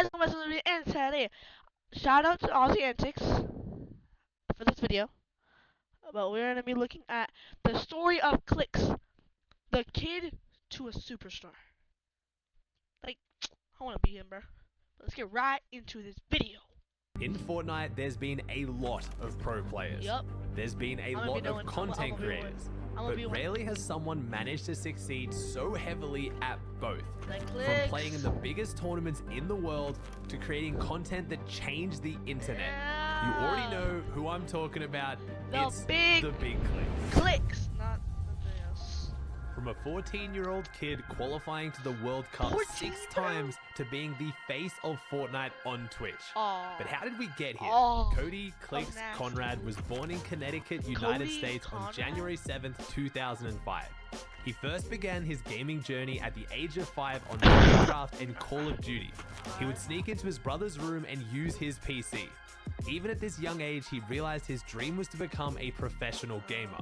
guys, welcome back to the video, and today, shout out to Aussie Antics for this video. But we're gonna be looking at the story of Clixs, the kid to a superstar. Like, I wanna be him, bro. But let's get right into this video. In Fortnite, there's been a lot of pro players. Yup. There's been a lot of content creators. But rarely has someone managed to succeed so heavily at both. Like From playing in the biggest tournaments in the world to creating content that changed the internet. Yeah. You already know who I'm talking about. It's the big Clixs. Clixs, not nothing else. From a 14-year-old kid qualifying to the World Cup 6 times to being the face of Fortnite on Twitch. But how did we get here? Cody Clixs Conrad was born in Connecticut, United States on January 7th, 2005. He first began his gaming journey at the age of 5 on Minecraft and Call of Duty. He would sneak into his brother's room and use his PC. Even at this young age, he realized his dream was to become a professional gamer.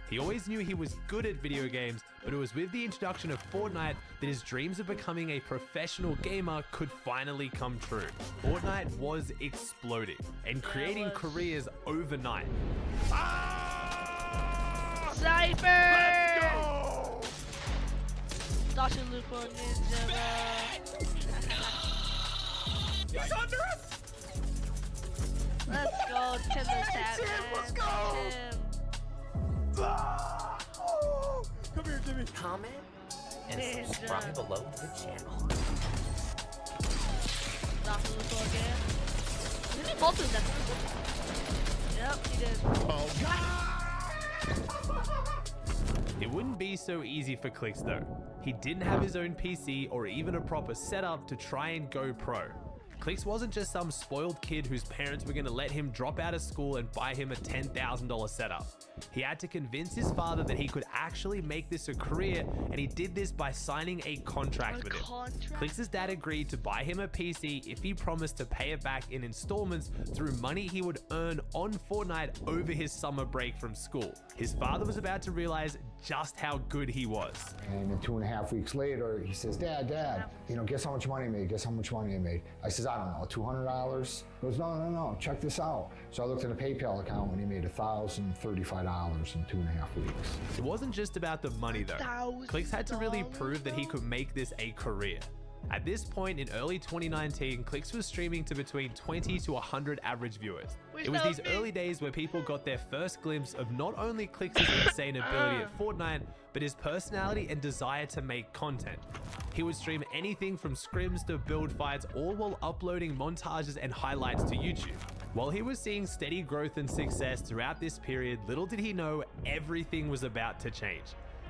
He always knew he was good at video games, but it was with the introduction of Fortnite that his dreams of becoming a professional gamer could finally come true. Fortnite was exploding and creating careers overnight. Cypher! Let's go! Dr. Lupo Ninja. He's under us! Let's go, Tim the Tap. Tim, let's go! Tim. Oh, come here, Jimmy. Comment and Ninja. subscribe below to the channel. Dr. Lupo again. Did he both do that? Yep, he did. Oh, God! It wouldn't be so easy for Clixs though. He didn't have his own PC or even a proper setup to try and go pro. Clixs wasn't just some spoiled kid whose parents were going to let him drop out of school and buy him a $10,000 setup. He had to convince his father that he could actually make this a career, and he did this by signing a contract with him. Clixs' dad agreed to buy him a PC if he promised to pay it back in installments through money he would earn on Fortnite over his summer break from school. His father was about to realize just how good he was. And then 2.5 weeks later, he says, Dad, guess how much money I made? Guess how much money I made? I says, I don't know, $200? He goes, no, check this out. So I looked at a PayPal account and he made $1,035 in 2.5 weeks. It wasn't just about the money though. Clixs had to really prove that he could make this a career. At this point in early 2019, Clixs was streaming to between 20 to 100 average viewers. It was these early days where people got their first glimpse of not only Clixs' insane ability at Fortnite, but his personality and desire to make content. He would stream anything from scrims to build fights, all while uploading montages and highlights to YouTube. While he was seeing steady growth and success throughout this period, little did he know everything was about to change.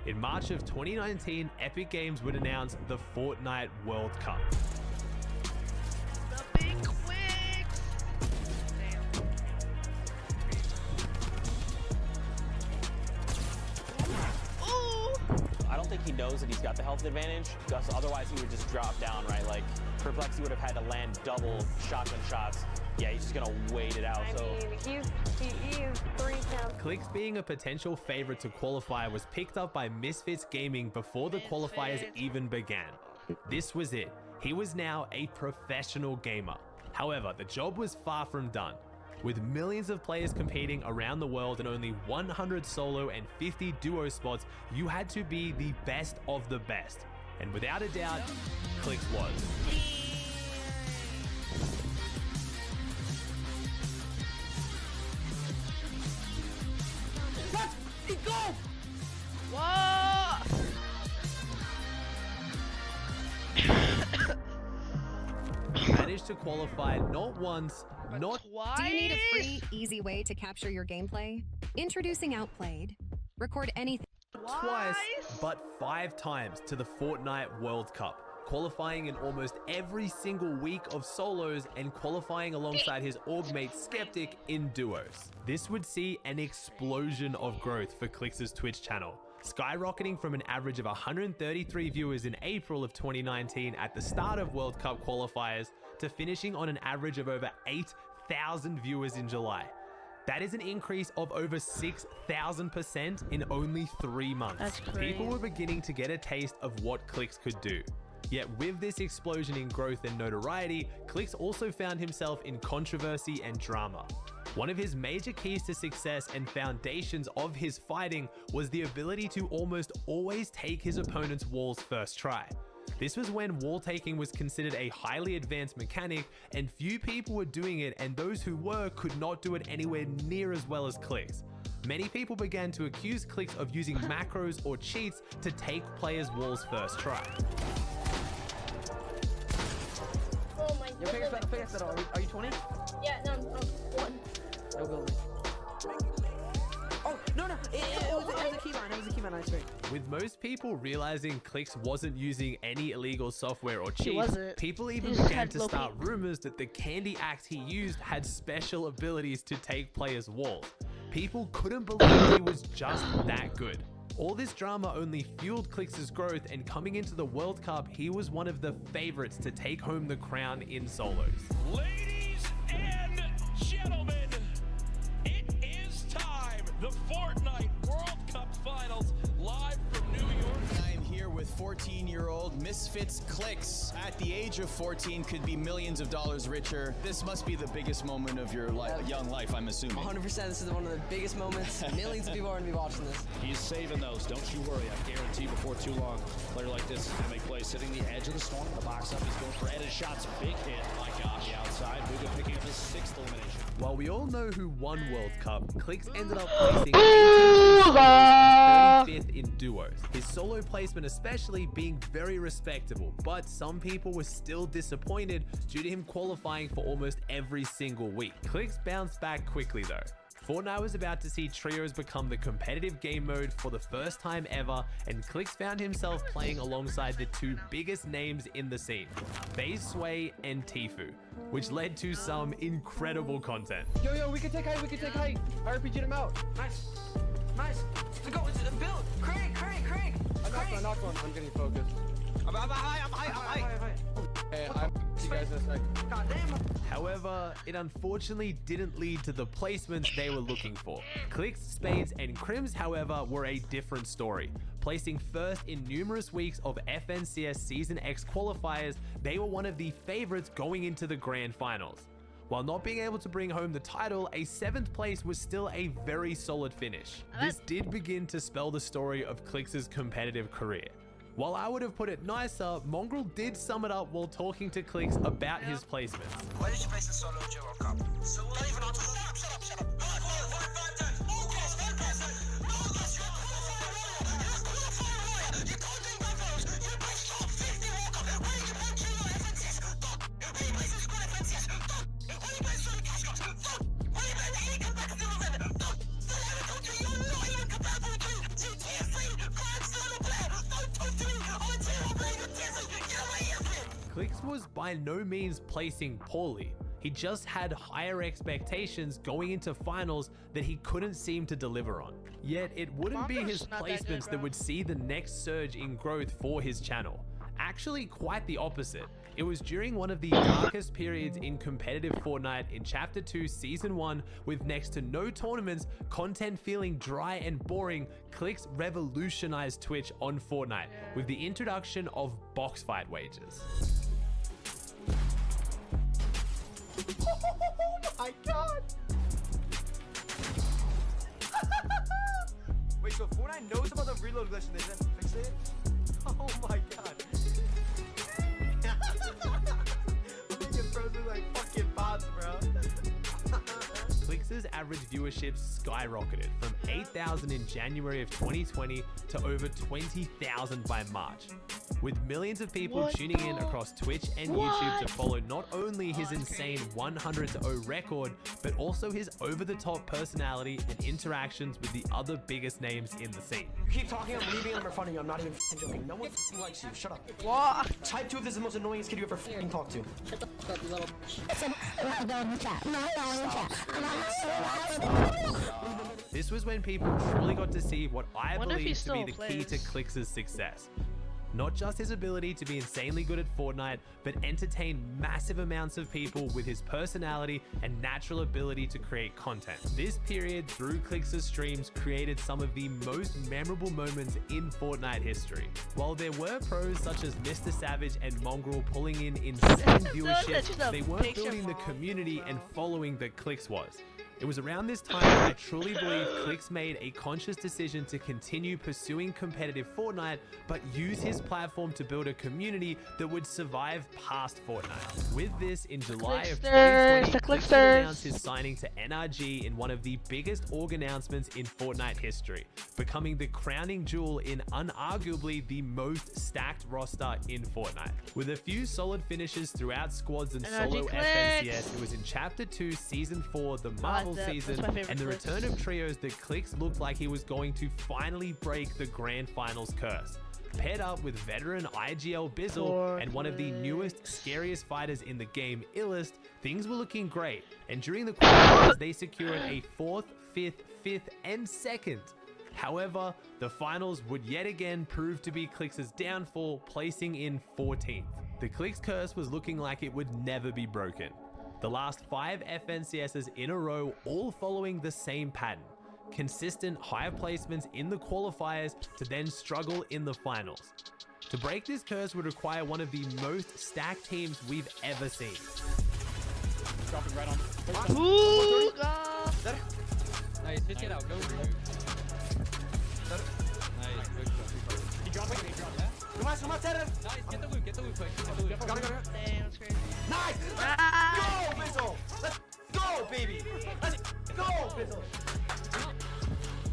In March of 2019, Epic Games would announce the Fortnite World Cup. The big Clixs! I don't think he knows that he's got the health advantage, because otherwise he would just drop down, right? Like, Perplexity would have had to land double shotgun shots. Yeah, he's just gonna wait it out. I mean, he is 3 counts. Clixs being a potential favorite to qualify was picked up by Misfits Gaming before the qualifiers even began. This was it. He was now a professional gamer. However, the job was far from done. With millions of players competing around the world and only 100 solo and 50 duo spots, you had to be the best of the best. And without a doubt, Clixs was. Whoa! He managed to qualify not once, not twice. Do you need a free, easy way to capture your gameplay? Introducing Outplayed. Record anything. twice, but 5 times to the Fortnite World Cup, qualifying in almost every single week of solos and qualifying alongside his org mate Skeptic in duos. This would see an explosion of growth for Clixs' Twitch channel, skyrocketing from an average of 133 viewers in April of 2019 at the start of World Cup qualifiers to finishing on an average of over 8,000 viewers in July. That is an increase of over 6,000% in only 3 months. That's crazy. People were beginning to get a taste of what Clixs could do. Yet with this explosion in growth and notoriety, Clixs also found himself in controversy and drama. One of his major keys to success and foundations of his fighting was the ability to almost always take his opponent's walls first try. This was when wall taking was considered a highly advanced mechanic, and few people were doing it, and those who were could not do it anywhere near as well as Clixs. Many people began to accuse Clixs of using macros or cheats to take players' walls first try. Oh my god. Are you 20? Yeah, no, I'm 1. No building. Oh, no. It was a keybind. It was a keybind. I swear. With most people realizing Clixs wasn't using any illegal software or cheats, people even began to start rumors that the candy axe he used had special abilities to take players' walls. People couldn't believe he was just that good. All this drama only fueled Clixs' growth, and coming into the World Cup, he was one of the favorites to take home the crown in solos. Ladies and gentlemen, it is time. The Fortnite World Cup Finals live from New York. I am here with 14-year-old Misfits Clixs. At the age of 14, could be millions of dollars richer. This must be the biggest moment of your young life, I'm assuming. 100%. This is one of the biggest moments. Millions of people are going to be watching this. He's saving those. Don't you worry. I guarantee before too long, a player like this is going to make plays. Sitting the edge of the storm, the box up. He's going for headed shots. Big hit. My gosh, the outside. Hugo picking up his 6th elimination. While we all know who won World Cup, Clixs ended up placing 35th in duos. His solo placement especially being very respectable, but some people were still disappointed due to him qualifying for almost every single week. Clixs bounced back quickly though. Fortnite was about to see trios become the competitive game mode for the first time ever, and Clixs found himself playing alongside the two biggest names in the scene, FaZe Sway and Tfue, which led to some incredible content. Yo, we can take height. I RPG'd him out. Nice. Let's go. Build. Crank. I knocked one. I'm getting focused. I'm high. Hey, I'll see you guys in a sec. God damn. However, it unfortunately didn't lead to the placements they were looking for. Clixs, Spades, and Crims, however, were a different story. Placing first in numerous weeks of FNCS Season X qualifiers, they were one of the favorites going into the grand finals. While not being able to bring home the title, a 7th place was still a very solid finish. This did begin to spell the story of Clixs' competitive career. While I would have put it nicer, Mongrel did sum it up while talking to Clixs about his placements. Why did you place the solo World Cup? So not even on shut up. Clixs was by no means placing poorly. He just had higher expectations going into finals that he couldn't seem to deliver on. Yet it wouldn't be his placements that would see the next surge in growth for his channel. Actually, quite the opposite. It was during one of the darkest periods in competitive Fortnite in Chapter 2 Season 1, with next to no tournaments, content feeling dry and boring, Clixs revolutionized Twitch on Fortnite with the introduction of box fight wagers. Oh my god! Wait, so Fortnite knows about the reload glitch and they didn't fix it? Oh my god. I'm making frozen like fucking bots, bro. Clixs' average viewership skyrocketed from 8,000 in January of 2020 to over 20,000 by March, with millions of people tuning in across Twitch and YouTube to follow not only his insane 100-0 record, but also his over-the-top personality and interactions with the other biggest names in the scene. You keep talking, I'm leaving them in front of you. I'm not even joking. No one likes you. Shut up. What? Type 2 if this is the most annoyingest kid you ever talked to. Shut the fuck up, you little This was when people truly got to see what I believe to be the key to Clixs' success. Not just his ability to be insanely good at Fortnite, but entertain massive amounts of people with his personality and natural ability to create content. This period, through Clixs' streams, created some of the most memorable moments in Fortnite history. While there were pros such as Mr. Savage and Mongrel pulling in insane viewership, they weren't building the community and following that Clixs was. It was around this time that I truly believe Clixs made a conscious decision to continue pursuing competitive Fortnite, but use his platform to build a community that would survive past Fortnite. With this, in July of 2020, Clixs announced his signing to NRG in one of the biggest org announcements in Fortnite history, becoming the crowning jewel in unarguably the most stacked roster in Fortnite. With a few solid finishes throughout squads and solo FNCS, it was in Chapter 2, Season 4, the Marvel season, and the return of trios that Clixs looked like he was going to finally break the Grand Finals curse. Paired up with veteran IGL Bizzle and one of the newest, scariest fighters in the game, Illest, things were looking great. And during the quarters, they secured a 4th, 5th, and 2nd. However, the finals would yet again prove to be Clixs' downfall, placing in 14th. The Clixs curse was looking like it would never be broken. The last 5 FNCSs in a row, all following the same pattern. Consistent high placements in the qualifiers to then struggle in the finals. To break this curse would require one of the most stacked teams we've ever seen. Dropping right on. Ooh, God. Nice, hit it out, go. Nice, good. He dropped it, he dropped that. Nice, get the loot quick. Got it. Damn, that's crazy. Nice! Let's go, Bizzle! Let's go, baby! Let's go, Bizzle!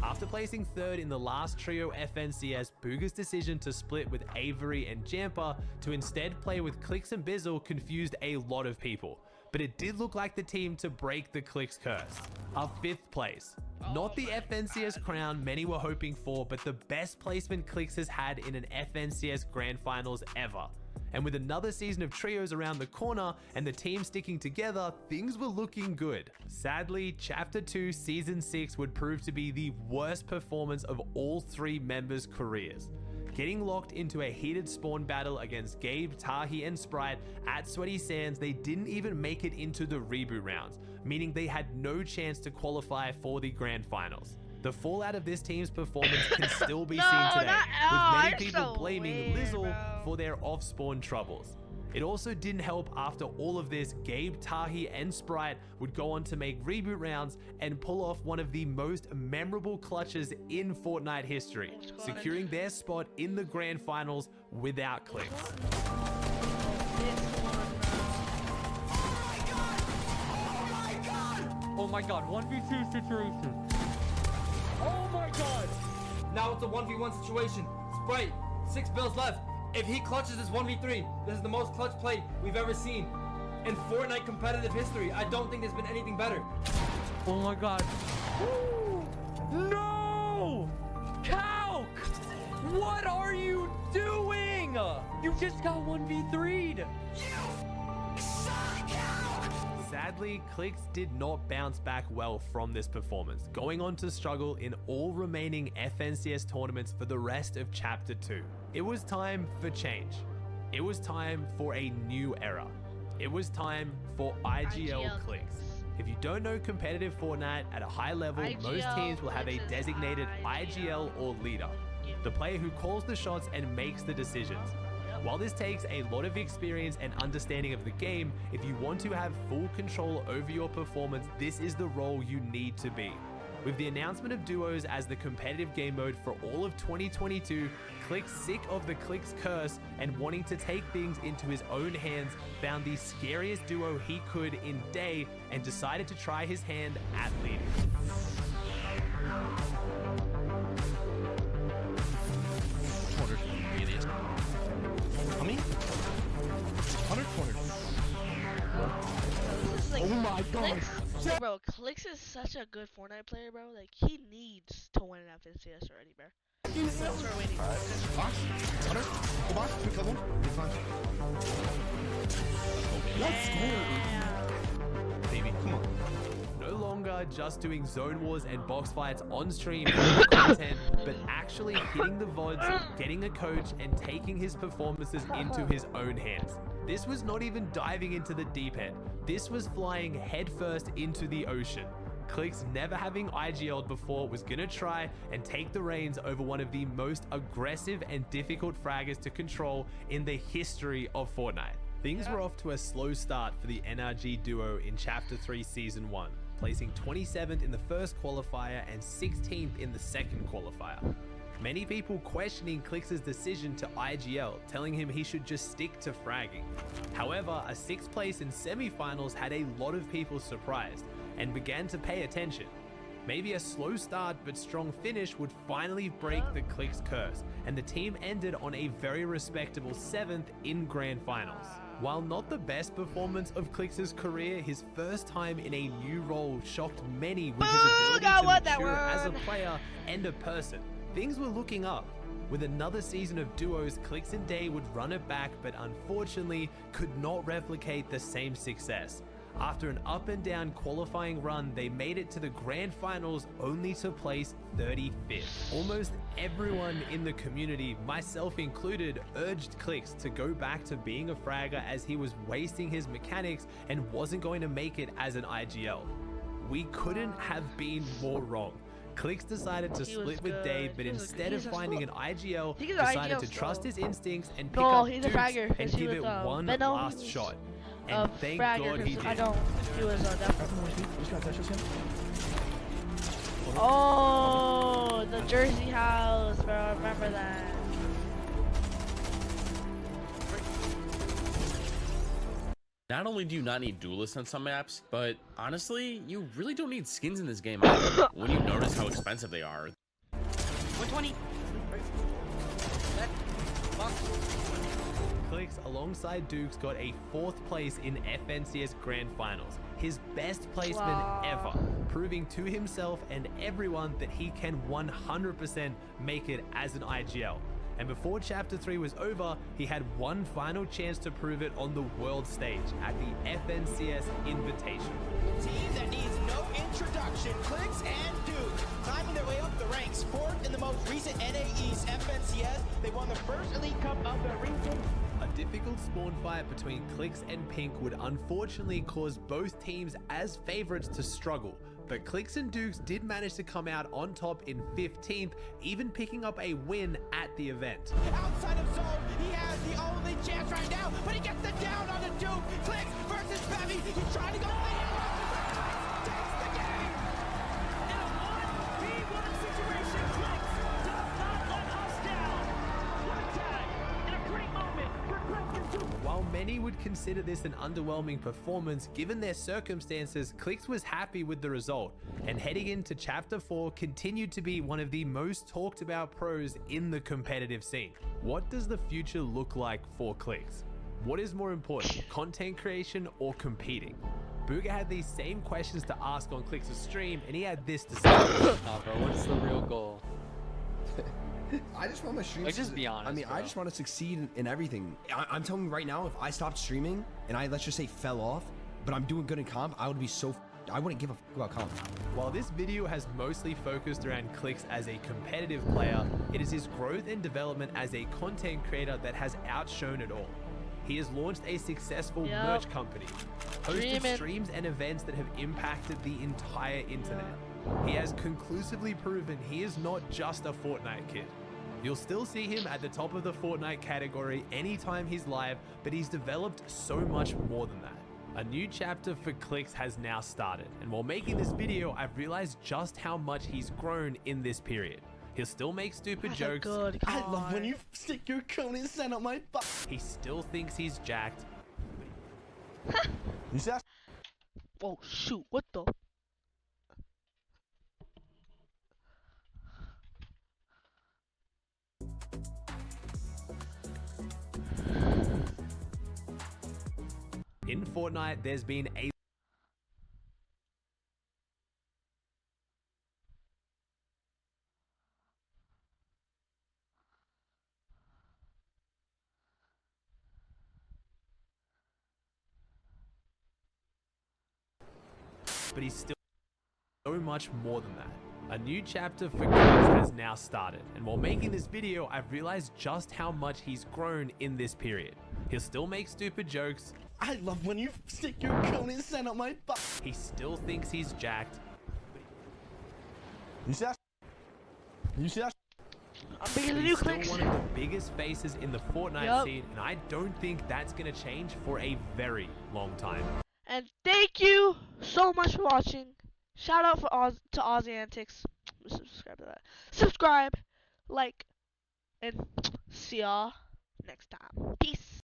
After placing 3rd in the last trio FNCS, Booga's decision to split with Avery and Jampa to instead play with Clixs and Bizzle confused a lot of people. But it did look like the team to break the Clixs curse. Our 5th place. Not the FNCS crown many were hoping for, but the best placement Clixs has had in an FNCS Grand Finals ever. And with another season of trios around the corner and the team sticking together, things were looking good. Sadly, Chapter 2 Season 6 would prove to be the worst performance of all 3 members' careers. Getting locked into a heated spawn battle against Gabe, Tahi, and Sprite at Sweaty Sands, they didn't even make it into the reboot rounds, meaning they had no chance to qualify for the Grand Finals. The fallout of this team's performance can still be seen today, with many people blaming Lizzle for their off-spawn troubles. It also didn't help after all of this, Gabe, Tahi, and Sprite would go on to make reboot rounds and pull off one of the most memorable clutches in Fortnite history, securing their spot in the Grand Finals without Clixs. Oh my god, 1v2 situation. Oh my god! Now it's a 1v1 situation. Sprite, 6 bills left. If he clutches this 1v3, this is the most clutch play we've ever seen in Fortnite competitive history. I don't think there's been anything better. Oh my god. Woo! No! Calc! What are you doing? You just got 1v3'd. Sadly, Clixs did not bounce back well from this performance, going on to struggle in all remaining FNCS tournaments for the rest of Chapter 2. It was time for change. It was time for a new era. It was time for IGL Clixs. If you don't know competitive Fortnite at a high level, most teams will have a designated IGL or leader, the player who calls the shots and makes the decisions. While this takes a lot of experience and understanding of the game, if you want to have full control over your performance, this is the role you need to be. With the announcement of duos as the competitive game mode for all of 2022, Clixs, sick of the Clixs curse and wanting to take things into his own hands, found the scariest duo he could in Day and decided to try his hand at leading. Oh my god! Bro, Clixs is such a good Fortnite player, bro. Like, he needs to win an FNCS already, bro. That's what we're waiting for. Box. Hunter. Go box. Quick kill one. Let's go. Baby, come on. No longer longer just doing zone wars and box fights on stream for content, but actually hitting the VODs, getting a coach, and taking his performances into his own hands. This was not even diving into the deep end. This was flying headfirst into the ocean. Clixs, never having IGL'd before, was gonna try and take the reins over one of the most aggressive and difficult fraggers to control in the history of Fortnite. Things were off to a slow start for the NRG duo in Chapter 3 Season 1, placing 27th in the first qualifier and 16th in the second qualifier. Many people questioning Clixs' decision to IGL, telling him he should just stick to fragging. However, a 6th place in semi-finals had a lot of people surprised and began to pay attention. Maybe a slow start but strong finish would finally break the Clixs curse, and the team ended on a very respectable 7th in Grand Finals. While not the best performance of Clixs' career, his first time in a new role shocked many with his ability to mature as a player and a person. Things were looking up. With another season of duos, Clixs and Day would run it back, but unfortunately could not replicate the same success. After an up and down qualifying run, they made it to the grand finals only to place 35th. Almost everyone in the community, myself included, urged Clixs to go back to being a fragger as he was wasting his mechanics and wasn't going to make it as an IGL. We couldn't have been more wrong. Clixs decided to split with Day, but instead of finding an IGL, decided to trust his instincts and pick up Dukes and give it one last shot. And thank God he did. Oh, the Jersey house, bro. I remember that. Not only do you not need duelists on some maps, but honestly, you really don't need skins in this game either, when you notice how expensive they are. 120. Clixs, alongside Dukes, got a 4th place in FNCS Grand Finals, his best placement ever, proving to himself and everyone that he can 100% make it as an IGL. And before Chapter 3 was over, he had one final chance to prove it on the world stage at the FNCS Invitational. Team that needs no introduction, Clixs and Duke, climbing their way up the ranks, 4th in the most recent NA East FNCS. They won the first Elite Cup of their region. A difficult spawn fight between Clixs and Pink would unfortunately cause both teams as favorites to struggle, but Clixs and Dukes did manage to come out on top in 15th, even picking up a win at the event. Outside of zone, he has the only chance right now, but he gets the down on the Duke. Clixs versus Bevy, he's trying to go for the hero. Takes the game. In a 1v1 situation, Clixs does not let us down. What a tag, and a great moment for Clixs and Duke. While many would consider this an underwhelming performance, given their circumstances, Clixs was happy with the result, and heading into Chapter 4 continued to be one of the most talked about pros in the competitive scene. What does the future look like for Clixs? What is more important, content creation or competing? Booga had these same questions to ask on Clixs' stream, and he had this to say. Nah, bro, what's the real goal? I just want my stream. Like, just be honest. I mean, bro. I just want to succeed in everything. I'm telling you right now, if I stopped streaming and I, let's just say, fell off, but I'm doing good in comp, I would be so. I wouldn't give a about comp. While this video has mostly focused around Clixs as a competitive player, it is his growth and development as a content creator that has outshone it all. He has launched a successful merch company, hosted streams and events that have impacted the entire internet. He has conclusively proven he is not just a Fortnite kid. You'll still see him at the top of the Fortnite category anytime he's live, but he's developed so much more than that. A new chapter for Clixs has now started, and while making this video, I've realized just how much he's grown in this period. He'll still make stupid jokes. I love when you stick your cone inside of my butt. He still thinks he's jacked. You see that? Oh shoot, what the? In Fortnite, there's been a but he's still much more than that. A new chapter for Clixs has now started, and while making this video, I've realized just how much he's grown in this period. He'll still make stupid jokes. I love when you stick your cone inside of my butt. He still thinks he's jacked. You see that? You see that? I'm bigger than He's you, still Clixs. one of the biggest faces in the Fortnite scene, and I don't think that's gonna change for a very long time. And thank you so much for watching. Shout out to Aussie Antics. Subscribe to that. Subscribe, like, and see y'all next time. Peace.